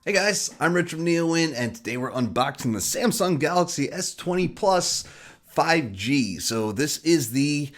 Hey guys, I'm Rich from NeoWin, and today we're unboxing the Samsung Galaxy S20 Plus 5G. So this is the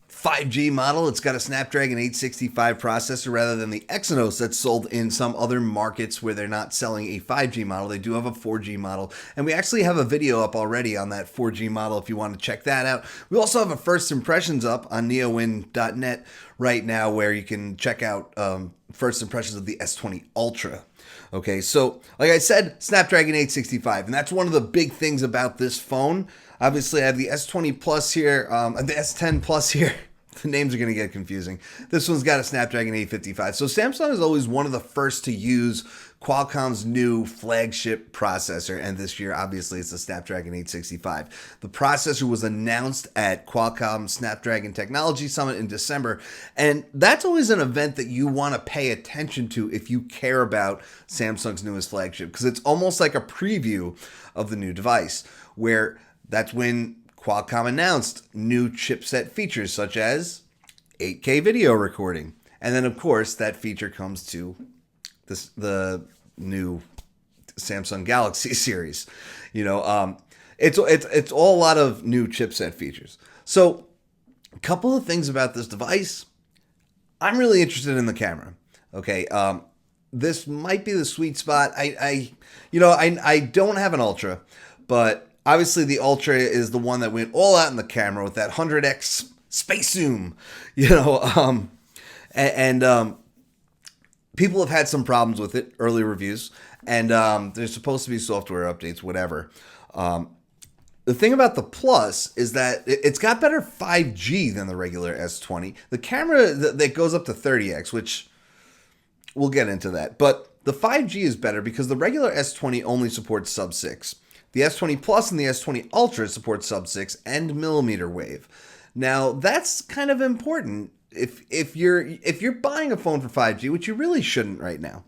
5G model. It's got a Snapdragon 865 processor rather than the Exynos that's sold in some other markets where they're not selling a 5G model. They do have a 4G model, and we actually have a video up already on that 4G model if you want to check that out. We also have a first impressions up on neowin.net right now where you can check out first impressions of the S20 Ultra. Okay, so like I said, Snapdragon 865, and that's one of the big things about this phone. Obviously, I have the S20 Plus here, the S10 Plus here. The names are going to get confusing. This one's got a Snapdragon 855. So Samsung is always one of the first to use Qualcomm's new flagship processor, and this year, obviously, it's the Snapdragon 865. The processor was announced at Qualcomm Snapdragon Technology Summit in December, and that's always an event that you want to pay attention to if you care about Samsung's newest flagship, because it's almost like a preview of the new device, where that's when Qualcomm announced new chipset features such as 8K video recording. And then, of course, that feature comes to the new Samsung Galaxy series. It's all a lot of new chipset features. So, a couple of things about this device. I'm really interested in the camera. Okay, this might be the sweet spot. I don't have an Ultra, but obviously, the Ultra is the one that went all out in the camera with that 100x space zoom, and people have had some problems with it, early reviews, and there's supposed to be software updates, whatever. The thing about the Plus is that it's got better 5G than the regular S20. The camera that goes up to 30x, which we'll get into that, but the 5G is better because the regular S20 only supports sub-6. The S20 Plus and the S20 Ultra support sub-6 and millimeter wave. Now, that's kind of important if you're buying a phone for 5G, which you really shouldn't right now.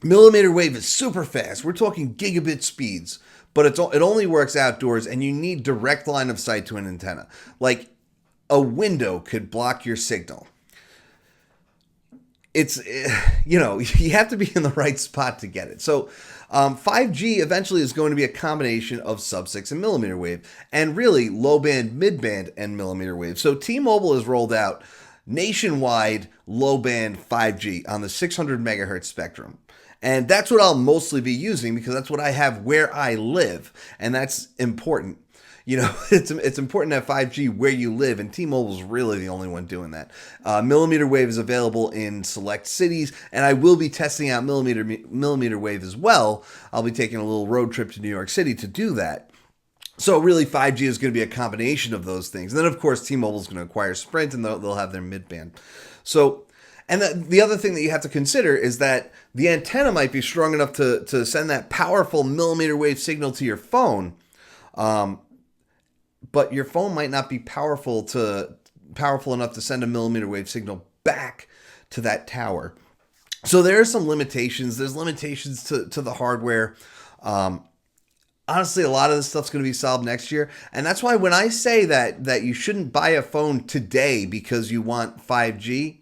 Millimeter wave is super fast. We're talking gigabit speeds, but it only works outdoors, and you need direct line of sight to an antenna. Like a window could block your signal. You have to be in the right spot to get it. So 5G eventually is going to be a combination of sub-6 and millimeter wave, and really low band, mid band, and millimeter wave. So T-Mobile has rolled out nationwide low band 5G on the 600 megahertz spectrum. And that's what I'll mostly be using because that's what I have where I live, and that's important. It's important to have 5G where you live, and T-Mobile's really the only one doing that. Millimeter wave is available in select cities, and I will be testing out millimeter wave as well. I'll be taking a little road trip to New York City to do that. So really, 5G is going to be a combination of those things. And then, of course, T-Mobile's going to acquire Sprint, and they'll have their mid-band. So, and the other thing that you have to consider is that the antenna might be strong enough to send that powerful millimeter wave signal to your phone, but your phone might not be powerful enough to send a millimeter wave signal back to that tower. So there are some limitations. There's limitations to the hardware. Honestly, a lot of this stuff's going to be solved next year. And that's why when I say that you shouldn't buy a phone today because you want 5G,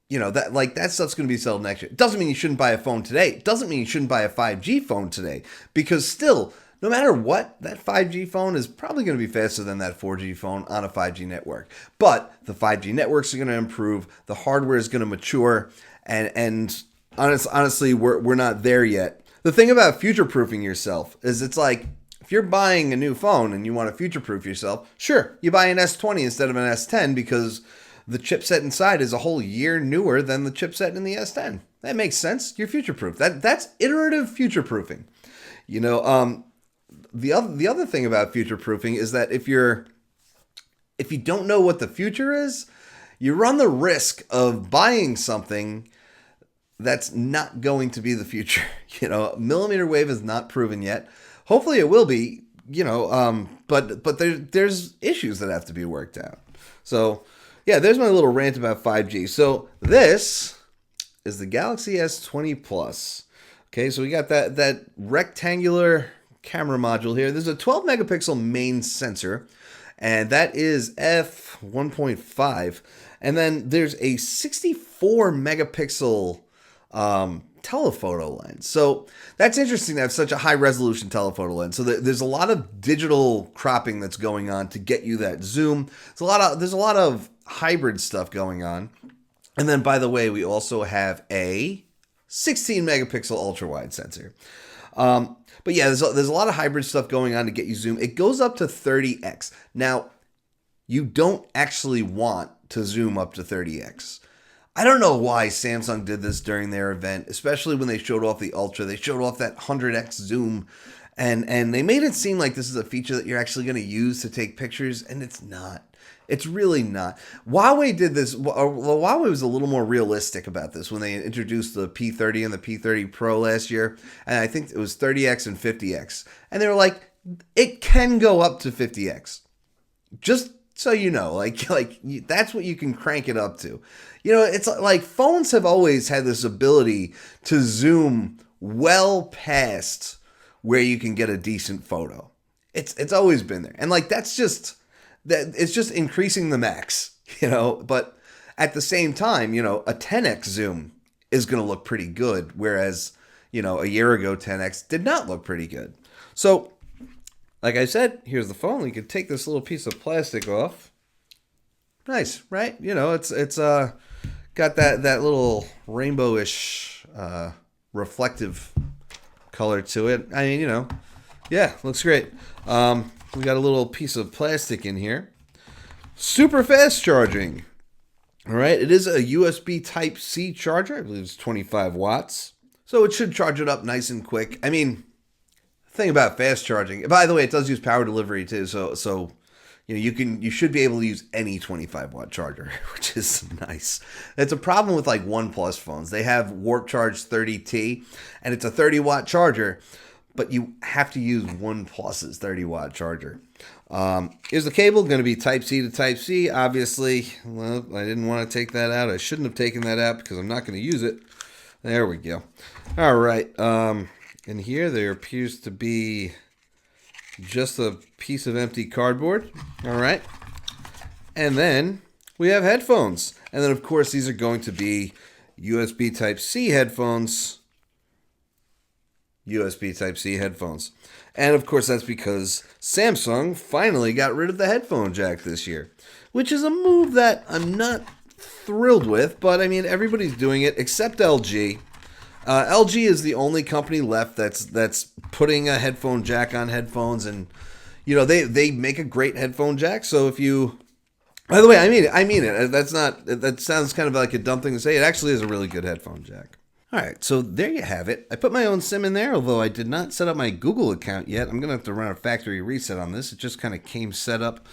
that stuff's going to be solved next year. It doesn't mean you shouldn't buy a phone today. It doesn't mean you shouldn't buy a 5G phone today, because still, no matter what, that 5G phone is probably going to be faster than that 4G phone on a 5G network. But the 5G networks are going to improve, the hardware is going to mature, and honestly, we're not there yet. The thing about future-proofing yourself is it's like, if you're buying a new phone and you want to future-proof yourself, sure, you buy an S20 instead of an S10 because the chipset inside is a whole year newer than the chipset in the S10. That makes sense. You're future-proof. That's iterative future-proofing. The other thing about future proofing is that if you don't know what the future is, you run the risk of buying something that's not going to be the future. Millimeter wave is not proven yet. Hopefully it will be, but there's issues that have to be worked out. So, yeah, there's my little rant about 5G. So, this is the Galaxy S20 Plus. Okay, so we got that rectangular camera module here. There's a 12 megapixel main sensor, and that is f1.5. And then there's a 64 megapixel telephoto lens. So that's interesting to have such a high resolution telephoto lens. So there's a lot of digital cropping that's going on to get you that zoom. There's a lot of hybrid stuff going on. And then, by the way, we also have a 16 megapixel ultra wide sensor. But yeah, there's a lot of hybrid stuff going on to get you zoom. It goes up to 30x. Now, you don't actually want to zoom up to 30x. I don't know why Samsung did this during their event, especially when they showed off the Ultra. They showed off that 100x zoom, and they made it seem like this is a feature that you're actually going to use to take pictures, and it's not. It's really not. Huawei did this. Huawei was a little more realistic about this when they introduced the P30 and the P30 Pro last year, and I think it was 30x and 50x, and they were like, it can go up to 50x. Just so you know, like that's what you can crank it up to. You know, it's like phones have always had this ability to zoom well past where you can get a decent photo. It's always been there. And like that's just it's just increasing the max, you know, but at the same time, you know, a 10x zoom is going to look pretty good, whereas, you know, a year ago 10x did not look pretty good. So like I said, here's the phone. You can take this little piece of plastic off. Nice, right? You know, it's got that little rainbowish reflective color to it. I mean, you know, yeah, looks great. We got a little piece of plastic in here. Super fast charging. All right, it is a USB Type-C charger. I believe it's 25 watts. So it should charge it up nice and quick. I mean, thing about fast charging. By the way, it does use power delivery too, so you know you should be able to use any 25 watt charger, which is nice. It's a problem with like OnePlus phones. They have Warp Charge 30T, and it's a 30 watt charger, but you have to use OnePlus's 30 watt charger. Is the cable going to be Type C to Type C? Obviously, well, I didn't want to take that out. I shouldn't have taken that out because I'm not going to use it. There we go. All right. In here, there appears to be just a piece of empty cardboard. All right. And then we have headphones. And then, of course, these are going to be USB Type-C headphones. USB Type-C headphones. And, of course, that's because Samsung finally got rid of the headphone jack this year, which is a move that I'm not thrilled with. But, I mean, everybody's doing it except LG. LG is the only company left that's putting a headphone jack on headphones, and you know they make a great headphone jack. So if you, by the way, I mean it. That sounds kind of like a dumb thing to say. It actually is a really good headphone jack. All right, so there you have it. I put my own SIM in there, although I did not set up my Google account yet. I'm gonna have to run a factory reset on this. It just kind of came set up.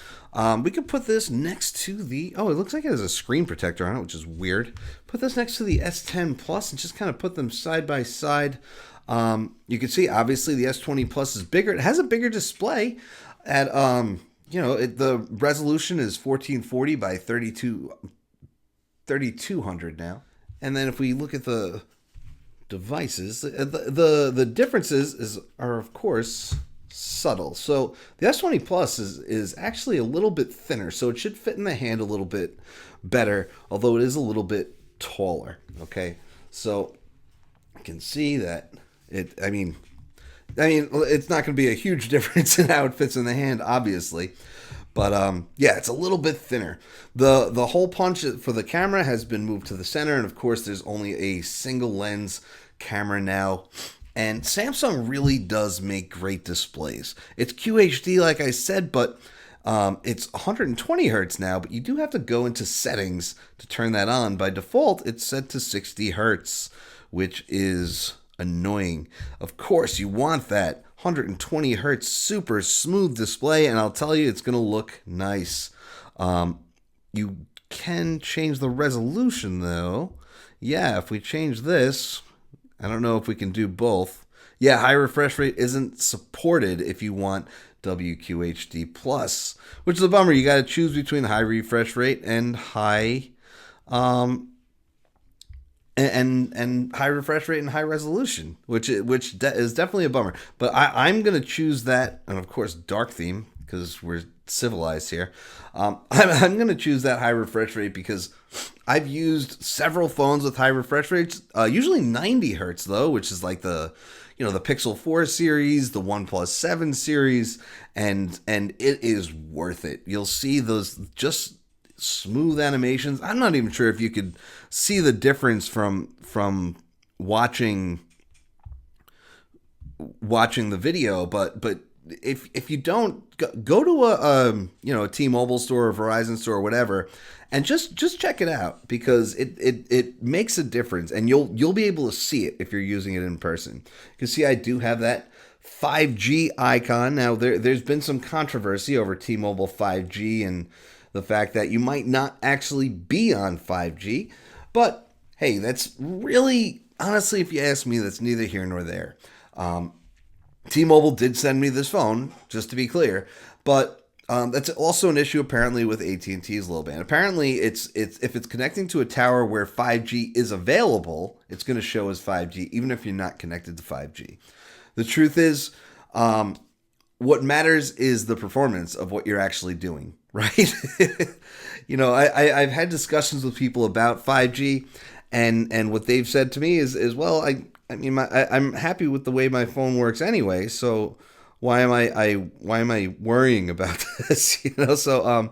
We could put this next to the, it looks like it has a screen protector on it, which is weird. Put this next to the S10 Plus and just kind of put them side by side. You can see, obviously, the S20 Plus is bigger. It has a bigger display at, the resolution is 1440 by 3200 now. And then if we look at the devices, the differences are, of course, subtle. So the S20 Plus is actually a little bit thinner, so it should fit in the hand a little bit better, although it is a little bit taller. Okay, so you can see that I mean it's not going to be a huge difference in how it fits in the hand, obviously, but yeah, it's a little bit thinner. The hole punch for the camera has been moved to the center, and of course there's only a single lens camera now. And Samsung really does make great displays. It's QHD, like I said, but it's 120 hertz now, but you do have to go into settings to turn that on. By default, it's set to 60 hertz, which is annoying. Of course, you want that 120 hertz super smooth display, and I'll tell you, it's going to look nice. You can change the resolution, though. Yeah, if we change this, I don't know if we can do both. Yeah, high refresh rate isn't supported if you want WQHD plus, which is a bummer. You got to choose between high refresh rate and high and high refresh rate and high resolution, which is definitely a bummer. But I'm going to choose that, and of course dark theme, because we're civilized here. I'm going to choose that high refresh rate because I've used several phones with high refresh rates, usually 90 hertz though, which is like the Pixel 4 series, the OnePlus 7 series, and it is worth it. You'll see those just smooth animations. I'm not even sure if you could see the difference from watching the video, but if you don't, go to a T-Mobile store or Verizon store or whatever, and just check it out, because it makes a difference, and you'll be able to see it if you're using it in person. You can see I do have that 5G icon. Now there's been some controversy over T-Mobile 5G and the fact that you might not actually be on 5G, but hey, that's really, honestly, if you ask me, that's neither here nor there. T-Mobile did send me this phone, just to be clear, but that's also an issue apparently with AT&T's low band. Apparently, it's if it's connecting to a tower where 5G is available, it's going to show as 5G, even if you're not connected to 5G. The truth is, what matters is the performance of what you're actually doing, right? I've had discussions with people about 5G, and what they've said to me is well, I'm happy with the way my phone works anyway, so why am I worrying about this? So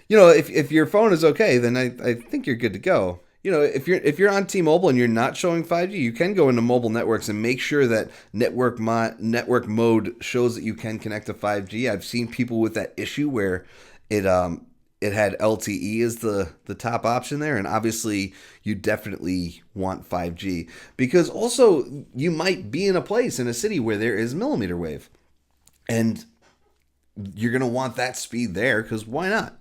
if your phone is okay, then I think you're good to go. If you're on T-Mobile and you're not showing 5G, you can go into mobile networks and make sure that network mode shows that you can connect to 5G. I've seen people with that issue where it had LTE as the top option there, and obviously you definitely want 5G, because also you might be in a place in a city where there is millimeter wave, and you're going to want that speed there, because why not?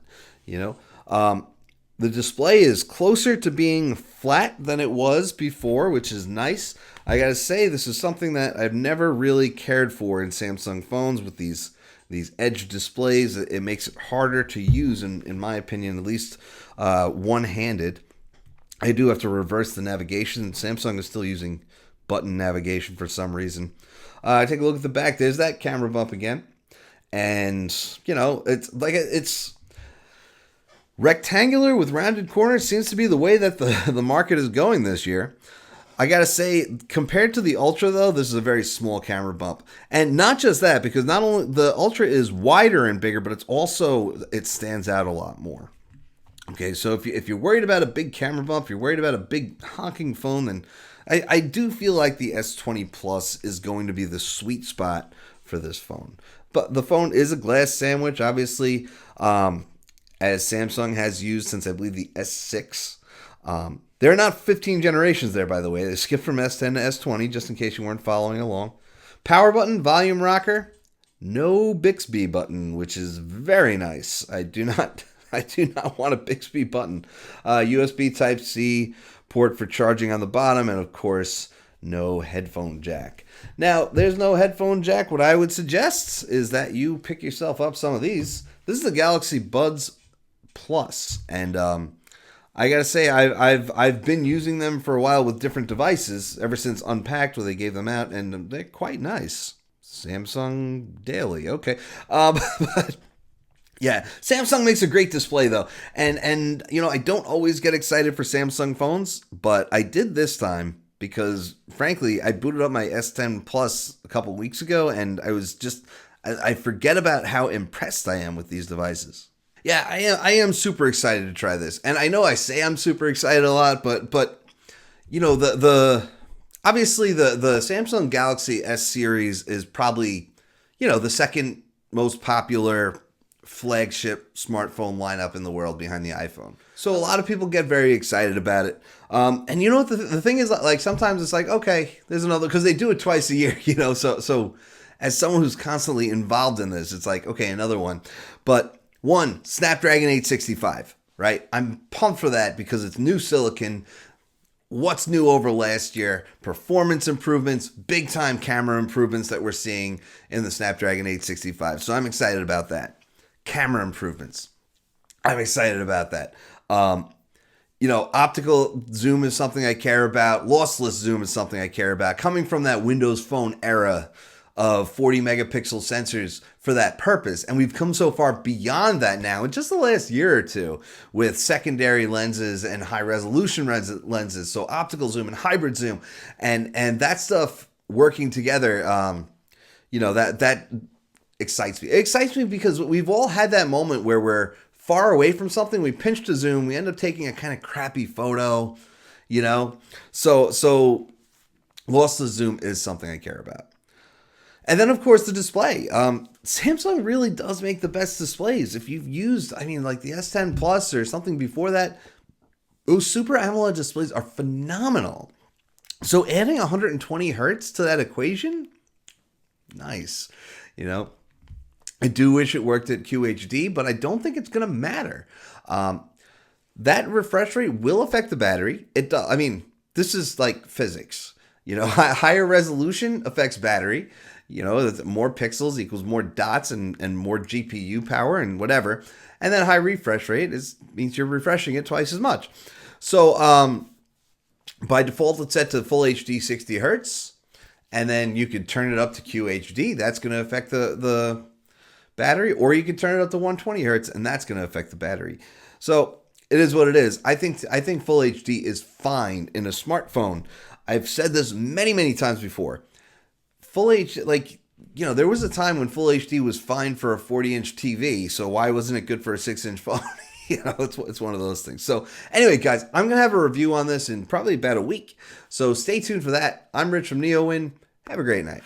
The display is closer to being flat than it was before, which is nice. I gotta say, this is something that I've never really cared for in Samsung phones with these edge displays. It makes it harder to use, in my opinion, at least one-handed. I do have to reverse the navigation. Samsung is still using button navigation for some reason. Take a look at the back. There's that camera bump again. And, it's rectangular with rounded corners seems to be the way that the market is going this year. I gotta say, compared to the Ultra, though, this is a very small camera bump. And not just that, because not only the Ultra is wider and bigger, but it stands out a lot more. Okay, so if you're worried about a big camera bump, if you're worried about a big honking phone, then I do feel like the S20 Plus is going to be the sweet spot for this phone. But the phone is a glass sandwich, obviously, as Samsung has used since, I believe, the S6. There are not 15 generations there, by the way. They skipped from S10 to S20, just in case you weren't following along. Power button, volume rocker, no Bixby button, which is very nice. I do not want a Bixby button. USB Type-C port for charging on the bottom, and of course, no headphone jack. Now, there's no headphone jack. What I would suggest is that you pick yourself up some of these. This is the Galaxy Buds Plus, and I gotta say, I've been using them for a while with different devices ever since Unpacked, where they gave them out, and they're quite nice. Samsung Daily, okay, but yeah, Samsung makes a great display though, and I don't always get excited for Samsung phones, but I did this time because, frankly, I booted up my S10 Plus a couple weeks ago, and I forget about how impressed I am with these devices. Yeah, I am super excited to try this. And I know I say I'm super excited a lot, but the obviously the Samsung Galaxy S series is probably, the second most popular flagship smartphone lineup in the world behind the iPhone. So a lot of people get very excited about it. And you know what the thing is, like, sometimes it's like, okay, there's another, because they do it twice a year, so as someone who's constantly involved in this, it's like, okay, another one. But one, Snapdragon 865, right? I'm pumped for that because it's new silicon. What's new over last year? Performance improvements, big time camera improvements that we're seeing in the Snapdragon 865. So I'm excited about that. Camera improvements. I'm excited about that. Optical zoom is something I care about. Lossless zoom is something I care about. Coming from that Windows Phone era, of 40 megapixel sensors for that purpose. And we've come so far beyond that now in just the last year or two with secondary lenses and high resolution lenses. So optical zoom and hybrid zoom and that stuff working together. That excites me. It excites me because we've all had that moment where we're far away from something. We pinch to zoom. We end up taking a kind of crappy photo, So lossless zoom is something I care about. And then, of course, the display. Samsung really does make the best displays. If you've used, like the S10 Plus or something before that, those Super AMOLED displays are phenomenal. So adding 120 hertz to that equation, nice. I do wish it worked at QHD, but I don't think it's going to matter. That refresh rate will affect the battery. It does. This is like physics. Higher resolution affects battery. More pixels equals more dots and more GPU power and whatever. And then high refresh rate means you're refreshing it twice as much. So by default, it's set to full HD 60 hertz. And then you could turn it up to QHD. That's going to affect the battery. Or you could turn it up to 120 hertz, and that's going to affect the battery. So it is what it is. I think full HD is fine in a smartphone. I've said this many, many times before. Full HD, there was a time when full HD was fine for a 40-inch TV. So why wasn't it good for a 6-inch phone? It's one of those things. So anyway, guys, I'm going to have a review on this in probably about a week. So stay tuned for that. I'm Rich from NeoWin. Have a great night.